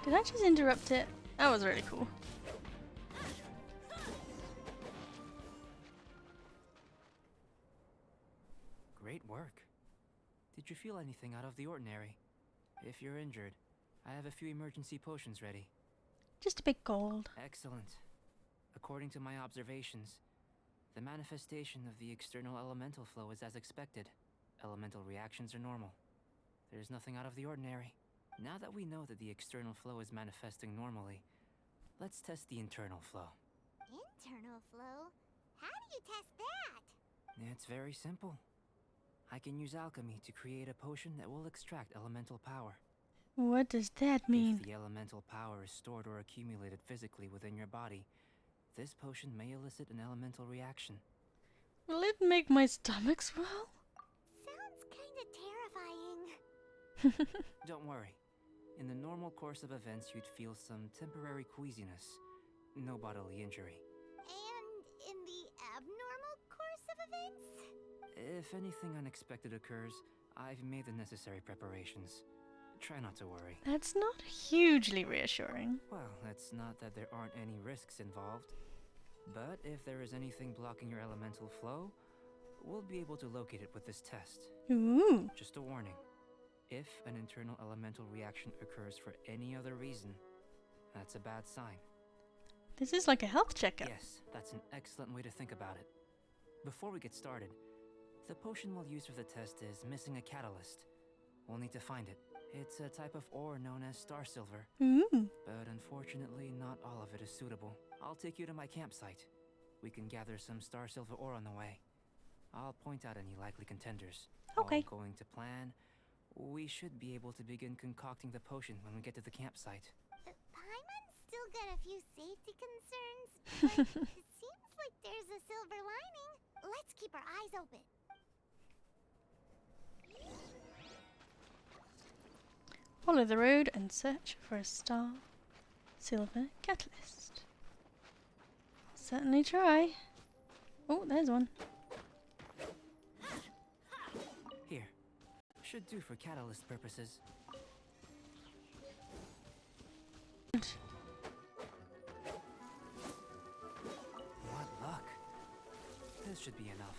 Did I just interrupt it? That was really cool. Great work. Did you feel anything out of the ordinary? If you're injured, I have a few emergency potions ready. Just a bit cold. Excellent. According to my observations, the manifestation of the external elemental flow is as expected. Elemental reactions are normal. There's nothing out of the ordinary. Now that we know that the external flow is manifesting normally, let's test the internal flow. Internal flow? How do you test that? It's very simple. I can use alchemy to create a potion that will extract elemental power. What does that mean? If the elemental power is stored or accumulated physically within your body, this potion may elicit an elemental reaction. Will it make my stomach swell? Sounds kinda terrifying. Don't worry. In the normal course of events, you'd feel some temporary queasiness. No bodily injury. And in the abnormal course of events? If anything unexpected occurs, I've made the necessary preparations. Try not to worry. That's not hugely reassuring. Well, it's not that there aren't any risks involved. But if there is anything blocking your elemental flow, we'll be able to locate it with this test. Ooh. Just a warning. If an internal elemental reaction occurs for any other reason, that's a bad sign. This is like a health checkup. Yes, that's an excellent way to think about it. Before we get started, the potion we'll use for the test is missing a catalyst. We'll need to find it. It's a type of ore known as star silver. Ooh. But unfortunately, not all of it is suitable. I'll take you to my campsite. We can gather some star silver ore on the way. I'll point out any likely contenders. Okay. All going to plan. We should be able to begin concocting the potion when we get to the campsite. Paimon's still got a few safety concerns, but it seems like there's a silver lining. Let's keep our eyes open. Follow the road and search for a star silver catalyst. I'll certainly try. Oh, there's one. Here. Should do for catalyst purposes. What luck. This should be enough.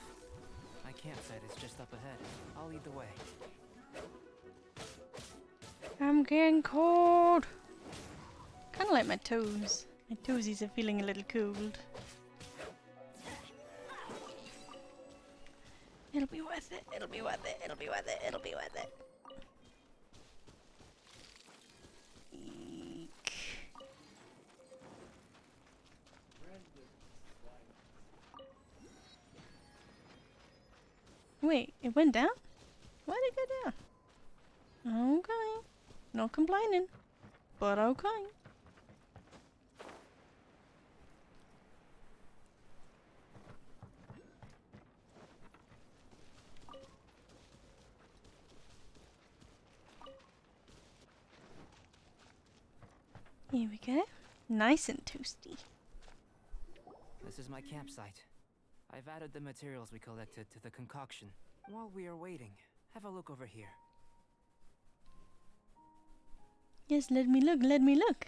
My campsite is just up ahead. I'll lead the way. I'm getting cold. Kind of like my toes. My toesies are feeling a little cold. It'll be worth it. It'll be worth it. It'll be worth it. It'll be worth it. Eek. Wait, it went down? Why did it go down? Okay. Not complaining, but okay. Here we go. Nice and toasty. This is my campsite. I've added the materials we collected to the concoction. While we are waiting, have a look over here. Yes, let me look, let me look.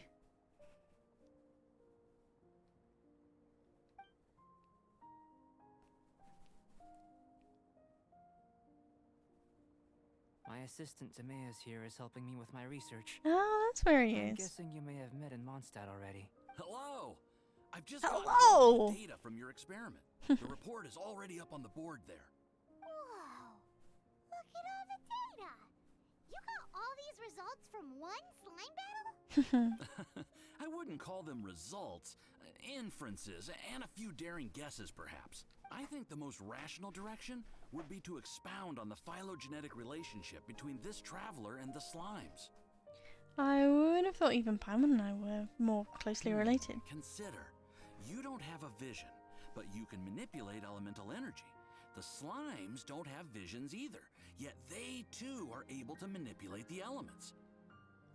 My assistant Timaeus here is helping me with my research. Oh, that's where he I'm is. guessing you may have met in Mondstadt already. Hello! I've just Hello! got the data from your experiment. The report is already up on the board there. Whoa! Look at all the data! You got all these results from one slime battle? I wouldn't call them results, inferences, and a few daring guesses perhaps. I think the most rational direction would be to expound on the phylogenetic relationship between this traveler and the slimes. I would have thought even Paimon and I were more closely related. Consider, you don't have a vision, but you can manipulate elemental energy. The slimes don't have visions either, yet they too are able to manipulate the elements.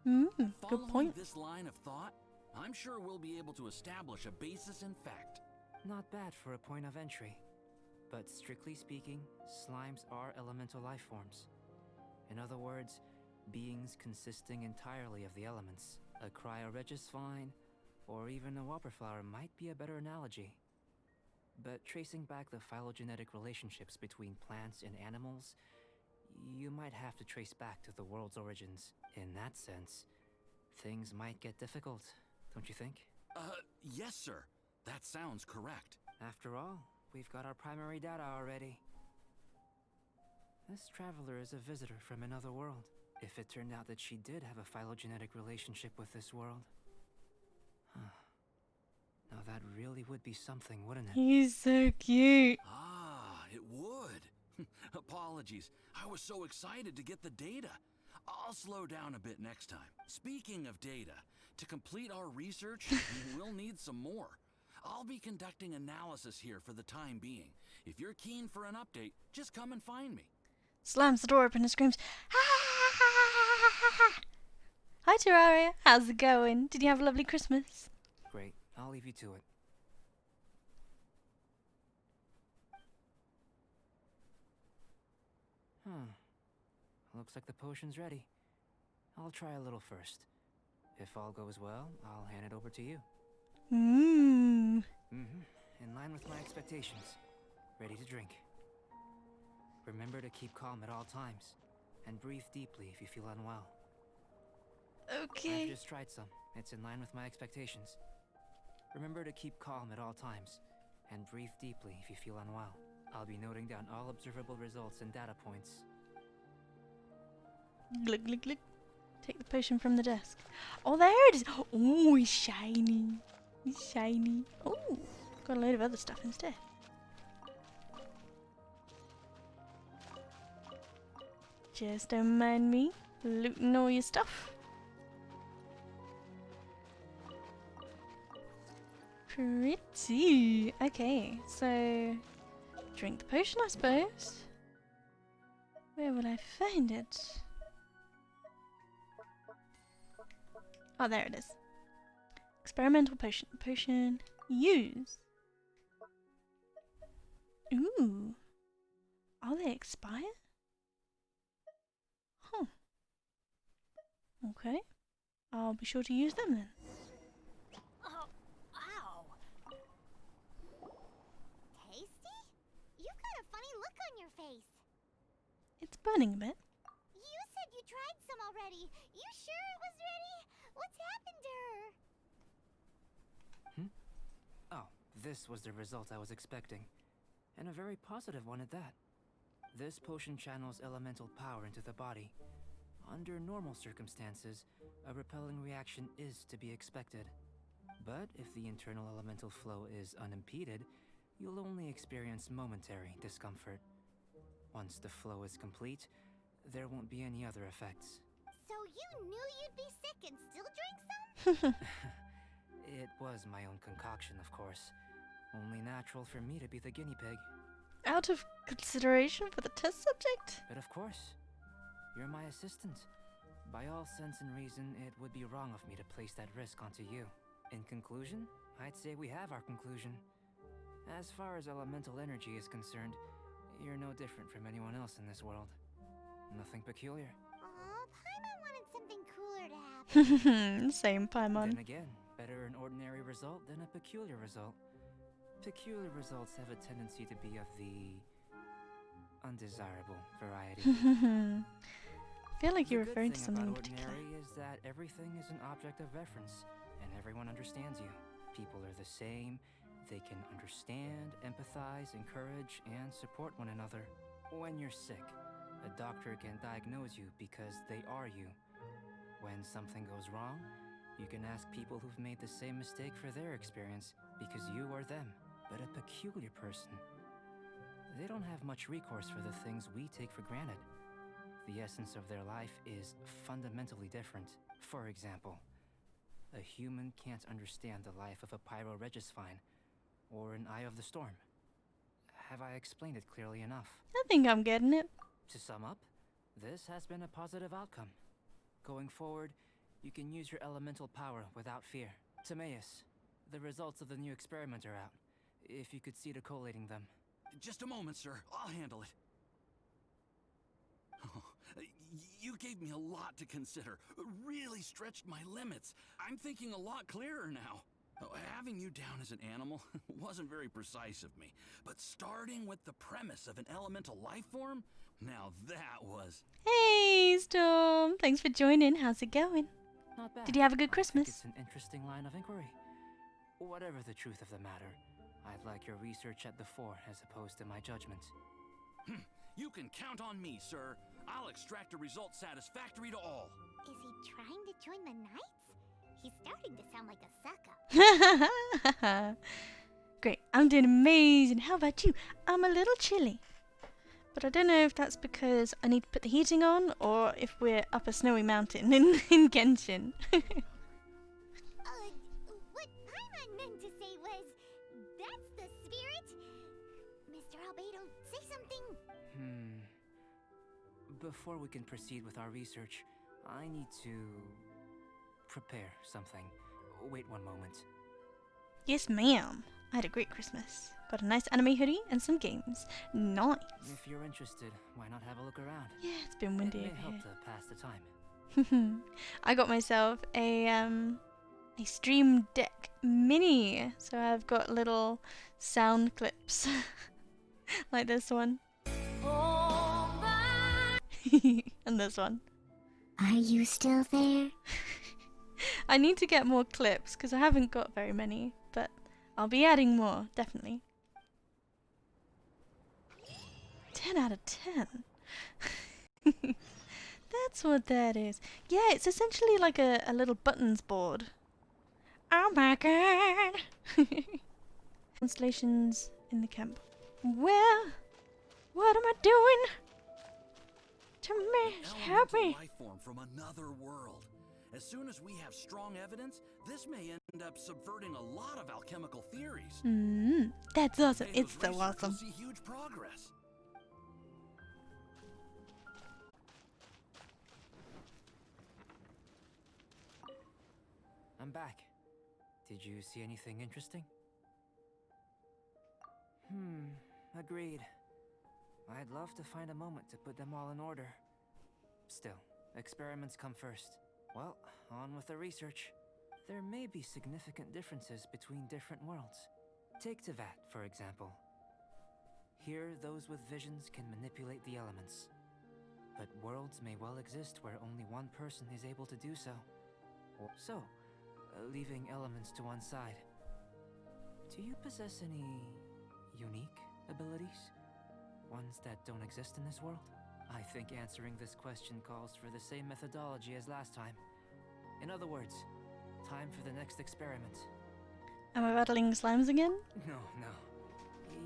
Good Following point. this line of thought, I'm sure we'll be able to establish a basis in fact. Not bad for a point of entry. But strictly speaking, slimes are elemental life forms. In other words, beings consisting entirely of the elements. A cryoregis or even a wildflower might be a better analogy. But tracing back the phylogenetic relationships between plants and animals, you might have to trace back to the world's origins. In that sense, things might get difficult, don't you think? Yes, sir. That sounds correct. After all, we've got our primary data already. This traveler is a visitor from another world. If it turned out that she did have a phylogenetic relationship with this world. Now that really would be something, wouldn't it? He's so cute. Ah, it would. Apologies. I was so excited to get the data. I'll slow down a bit next time. Speaking of data, to complete our research, we'll need some more. I'll be conducting analysis here for the time being. If you're keen for an update, just come and find me. Slams the door open and screams, "Ah!" Hi, Terraria. How's it going? Did you have a lovely Christmas? Great, I'll leave you to it. Looks like the potion's ready. I'll try a little first. If all goes well, I'll hand it over to you. Mmm. In line with my expectations. Ready to drink. Remember to keep calm at all times, and breathe deeply if you feel unwell. Okay. I've just tried some. It's in line with my expectations. Remember to keep calm at all times, and breathe deeply if you feel unwell. I'll be noting down all observable results and data points. Glug, glug, glug. Take the potion from the desk. Oh, there it is. Oh, he's shiny. He's shiny. Oh, got a load of other stuff instead. Just don't mind me looting all your stuff. Pretty. Okay, so drink the potion, I suppose. Where will I find it? Oh, there it is. Experimental potion. Potion. Use. Ooh. Are they expire? Huh. Okay. I'll be sure to use them then. Oh, ow. Tasty? You've got a funny look on your face. It's burning a bit. You said you tried some already. You sure it was ready? What's happened to her? Oh, this was the result I was expecting. And a very positive one at that. This potion channels elemental power into the body. Under normal circumstances, a repelling reaction is to be expected. But if the internal elemental flow is unimpeded, you'll only experience momentary discomfort. Once the flow is complete, there won't be any other effects. So you knew you'd be sick and still drank some? It was my own concoction, of course. Only natural for me to be the guinea pig. Out of consideration for the test subject? But of course, you're my assistant. By all sense and reason, it would be wrong of me to place that risk onto you. In conclusion, I'd say we have our conclusion. As far as elemental energy is concerned, you're no different from anyone else in this world. Nothing peculiar. Aw, Paimon wanted something cooler to happen. Same Paimon. Then again, better an ordinary result than a peculiar result. Peculiar results have a tendency to be of the undesirable variety. I feel like you're The good referring to thing something in about particular. ordinary is that everything is an object of reference, and everyone understands you. People are the same. They can understand, empathize, encourage, and support one another. When you're sick, a doctor can diagnose you because they are you. When something goes wrong, you can ask people who've made the same mistake for their experience because you are them. But a peculiar person, they don't have much recourse for the things we take for granted. The essence of their life is fundamentally different. For example, a human can't understand the life of a pyroregisvine or an eye of the storm. Have I explained it clearly enough? I think I'm getting it. To sum up, this has been a positive outcome. Going forward, you can use your elemental power without fear. Timaeus, the results of the new experiment are out. If you could see to collating them. Just a moment, sir. I'll handle it. You gave me a lot to consider. Really stretched my limits. I'm thinking a lot clearer now. Having you down as an animal wasn't very precise of me, but starting with the premise of an elemental life form, now that was... Hey, Storm. Thanks for joining. How's it going? Not bad. Did you have a good I think Christmas? it's an interesting line of inquiry. Whatever the truth of the matter, I'd like your research at the fore as opposed to my judgment. You can count on me, sir. I'll extract a result satisfactory to all. Is he trying to join the Knights? He's starting to sound like a sucker. Great. I'm doing amazing. How about you? I'm a little chilly. But I don't know if that's because I need to put the heating on or if we're up a snowy mountain in Genshin. What Paimon meant to say was, that's the spirit. Mr. Albedo, say something. Before we can proceed with our research, I need to prepare something. Wait one moment. Yes, ma'am. I had a great Christmas. Got a nice anime hoodie and some games. Nice. If you're interested, why not have a look around? Yeah, it's been windy It may over help here. to pass the time. I got myself a Stream Deck Mini, so I've got little sound clips like this one and this one. Are you still there? I need to get more clips because I haven't got very many, but I'll be adding more, definitely. 10 out of 10. That's what that is. Yeah, it's essentially like a little buttons board. Oh my god! Constellations in the camp. Well, what am I doing to make Elemental happy? life form from another world. As soon as we have strong evidence, this may end up subverting a lot of alchemical theories. That's awesome. Hey, It's those so researchers awesome. see huge progress. I'm back. Did you see anything interesting? Agreed. I'd love to find a moment to put them all in order. Still, experiments come first. Well, on with the research. There may be significant differences between different worlds. Take Tevat, for example. Here, those with visions can manipulate the elements. But worlds may well exist where only one person is able to do so. So, leaving elements to one side. Do you possess any unique abilities? Ones that don't exist in this world? I think answering this question calls for the same methodology as last time. In other words, time for the next experiment. Am I battling slimes again? No.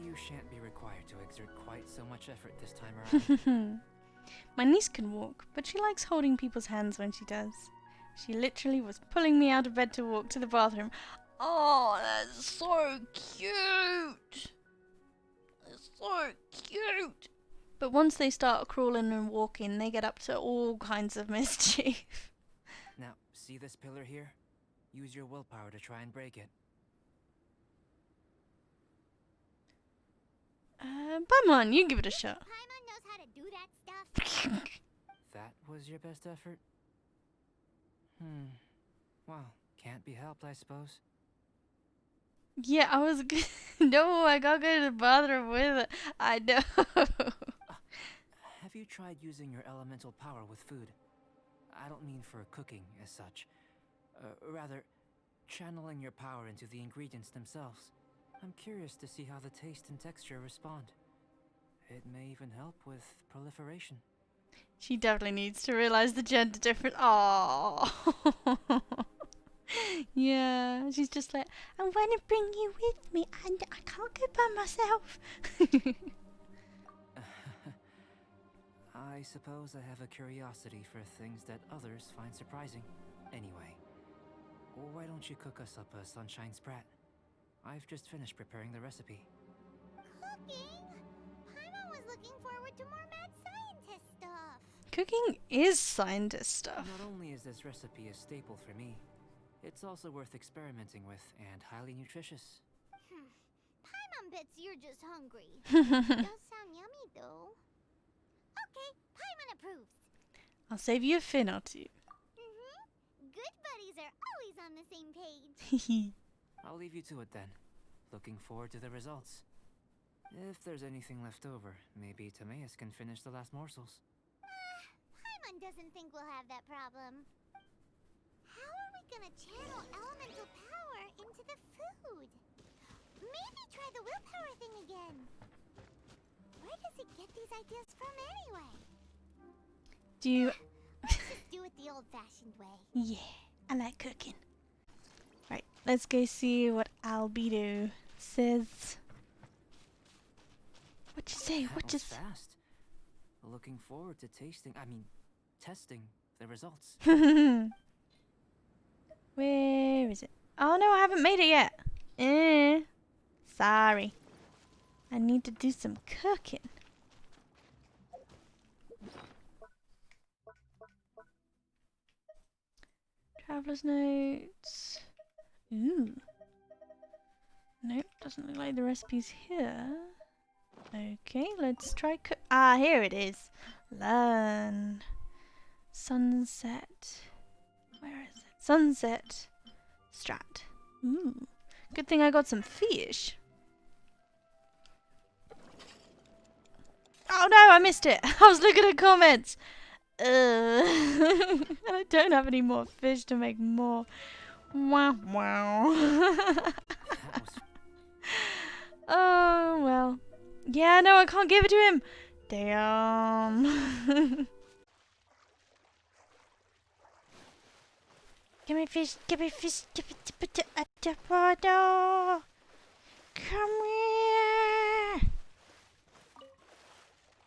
You shan't be required to exert quite so much effort this time around. My niece can walk, but she likes holding people's hands when she does. She literally was pulling me out of bed to walk to the bathroom. Oh, that's so cute! That's so cute! But once they start crawling and walking, they get up to all kinds of mischief. Now, see this pillar here? Use your willpower to try and break it. Paimon, you give it a shot. Paimon knows how to do that stuff. That was your best effort? Well, can't be helped, I suppose. Yeah, I was good. No, I gotta go to the bathroom with it. I know. Have you tried using your elemental power with food? I don't mean for cooking as such. Rather, channeling your power into the ingredients themselves. I'm curious to see how the taste and texture respond. It may even help with proliferation. She definitely needs to realize the gender difference. Oh. Yeah, she's just like, I want to bring you with me, and I can't go by myself. I suppose I have a curiosity for things that others find surprising. Anyway, why don't you cook us up a sunshine sprat? I've just finished preparing the recipe. Cooking? Paimon was looking forward to more mad scientist stuff. Cooking is scientist stuff. Not only is this recipe a staple for me, it's also worth experimenting with and highly nutritious. Paimon bets you're just hungry. Does sound yummy though. Okay, Paimon approves. I'll save you a fin or two. Good buddies are always on the same page. I'll leave you to it then. Looking forward to the results. If there's anything left over, maybe Timaeus can finish the last morsels. Paimon doesn't think we'll have that problem. How are we gonna channel elemental power into the food? Maybe try the willpower thing again. Where does he get these ideas from anyway? Do you... Let's just do it the old-fashioned way. Yeah, I like cooking. Right, let's go see what Albedo says. What'd you say? That What was just... fast. Looking forward to testing the results. Where is it? Oh no, I haven't made it yet. Sorry. I need to do some cooking. Traveler's notes. Ooh. Nope, doesn't look like the recipe's here. Okay, let's try cook. Ah, here it is. Learn. Sunset. Where is it? Sunset. Strat. Ooh. Good thing I got some fish. Oh no, I missed it. I was looking at comments. I don't have any more fish to make more. Wow, wow. That was Oh, well. Yeah, no, I can't give it to him. Damn. Give me fish, give me fish, give it a tapado. Come here.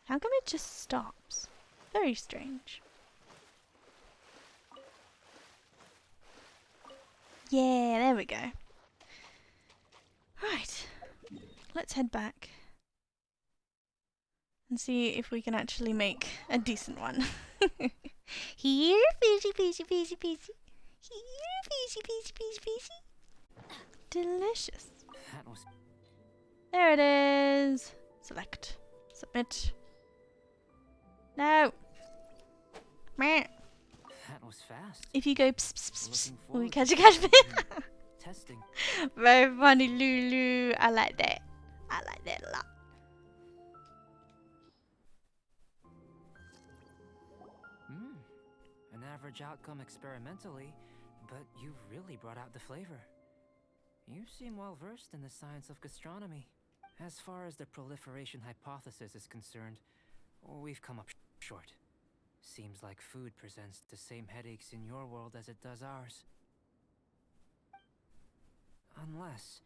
How come it just stops? Very strange. Yeah, there we go. Right. Let's head back and see if we can actually make a decent one. Here, fishy, fishy, fishy, fishy. Here, fishy, fishy, fishy, fishy. Delicious. that was There it is. Select. Submit. No. Meh. that was fast. If you go pss, pss, pss, pss, Looking will you forward catch to a catfish? testing. Very funny, Lulu. I like that. I like that a lot. An average outcome experimentally, but you've really brought out the flavor. You seem well versed in the science of gastronomy. As far as the proliferation hypothesis is concerned, we've come up short. Seems like food presents the same headaches in your world as it does ours. Unless,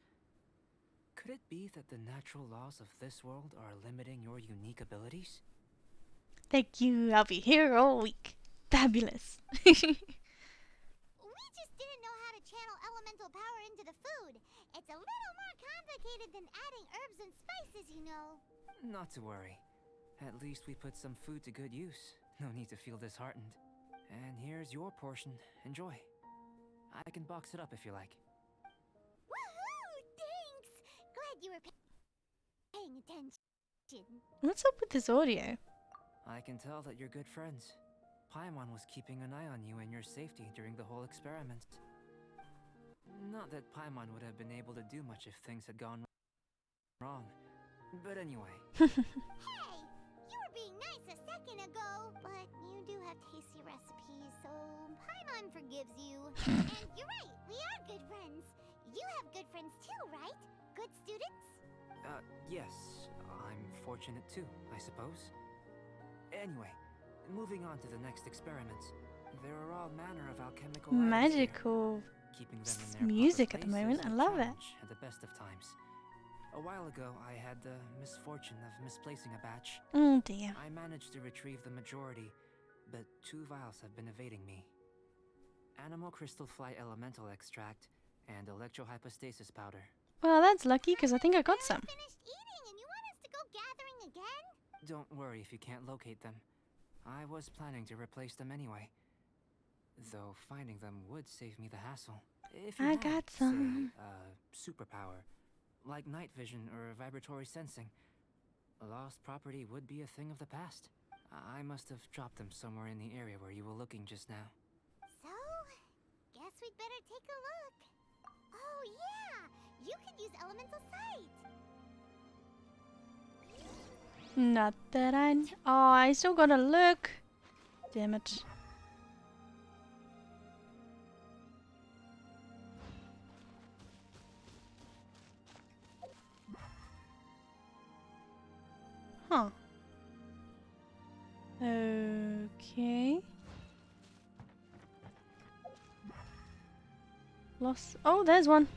could it be that the natural laws of this world are limiting your unique abilities? Thank you. I'll be here all week. Fabulous. We just didn't know how to channel elemental power into the food. It's a little more complicated than adding herbs and spices, you know. Not to worry. At least we put some food to good use. No need to feel disheartened. And here's your portion. Enjoy. I can box it up if you like. Woohoo! Thanks! Glad you were paying attention. What's up with this audio? I can tell that you're good friends. Paimon was keeping an eye on you and your safety during the whole experiment. Not that Paimon would have been able to do much if things had gone wrong. But anyway. Hey! You were being nice a second ago, but you do have tasty recipes, so Paimon forgives you. And you're right, we are good friends. You have good friends too, right? Good students? Yes. I'm fortunate too, I suppose. Anyway, moving on to the next experiments. There are all manner of alchemical items here. Magical Keeping them in their music proper at the moment. places I is a love it. challenge at the best of times. A while ago, I had the misfortune of misplacing a batch. Oh dear. I managed to retrieve the majority, but 2 vials have been evading me. Animal crystal fly elemental extract and electrohypostasis powder. Well, that's lucky because I think I got some. Finished eating and you want us to go gathering again? Don't worry if you can't locate them. I was planning to replace them anyway. Though finding them would save me the hassle. If you I had, got say, some. superpower, like night vision or vibratory sensing, a lost property would be a thing of the past. I must have dropped them somewhere in the area where you were looking just now. So, guess we'd better take a look. Oh yeah! You could use elemental sight! Not that Oh, I still gotta look. Damn it. Huh. Okay. Lost. Oh, there's one.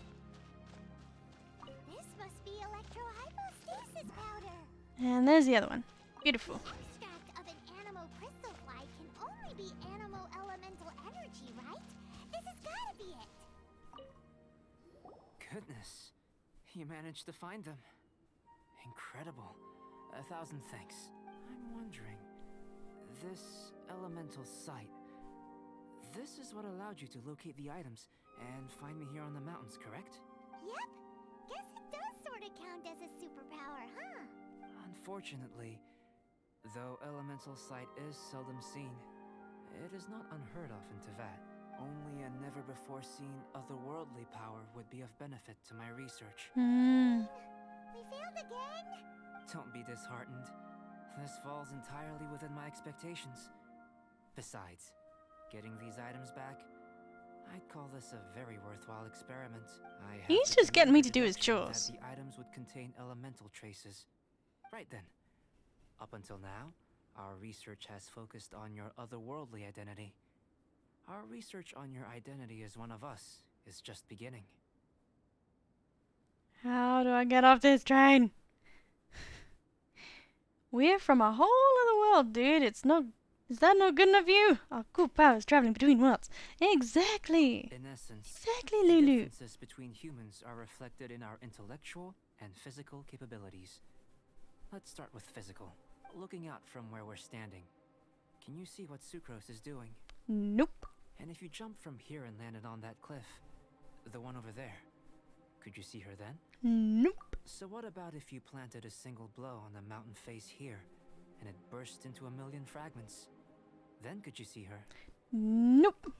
This must be electrohypostasis powder! And there's the other one. Beautiful. Extract of an animo crystal fly can only be animo elemental energy, right? This has gotta be it! Goodness, you managed to find them. Incredible. 1,000 thanks. I'm wondering, this elemental sight, this is what allowed you to locate the items and find me here on the mountains, correct? Yep! Guess it does sorta count as a superpower, huh? Unfortunately, though elemental sight is seldom seen, it is not unheard of in Teyvat. Only a never-before-seen otherworldly power would be of benefit to my research. Hmm. We failed again? Don't be disheartened. This falls entirely within my expectations. Besides, getting these items back, I'd call this a very worthwhile experiment. He's just getting me to do his chores. That the items would contain elemental traces. Right then. Up until now, our research has focused on your otherworldly identity. Our research on your identity as one of us is just beginning. How do I get off this train? We're from a whole other world, dude. It's not. Is that not good enough for you? Our cool powers traveling between worlds. Exactly. In essence, Exactly, the Lulu. differences between humans are reflected in our intellectual and physical capabilities. Let's start with physical. Looking out from where we're standing, can you see what Sucrose is doing? Nope. And if you jumped from here and landed on that cliff, the one over there, could you see her then? Nope. So what about if you planted a single blow on the mountain face here, and it burst into 1,000,000 fragments? Then could you see her? Nope.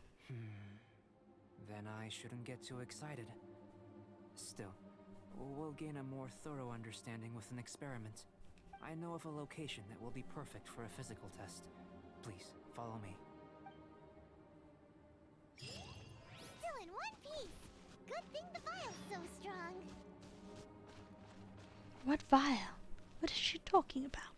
Then I shouldn't get too excited. Still, we'll gain a more thorough understanding with an experiment. I know of a location that will be perfect for a physical test. Please, follow me. Still in one piece! Good thing the vial's so strong! What vial? What is she talking about?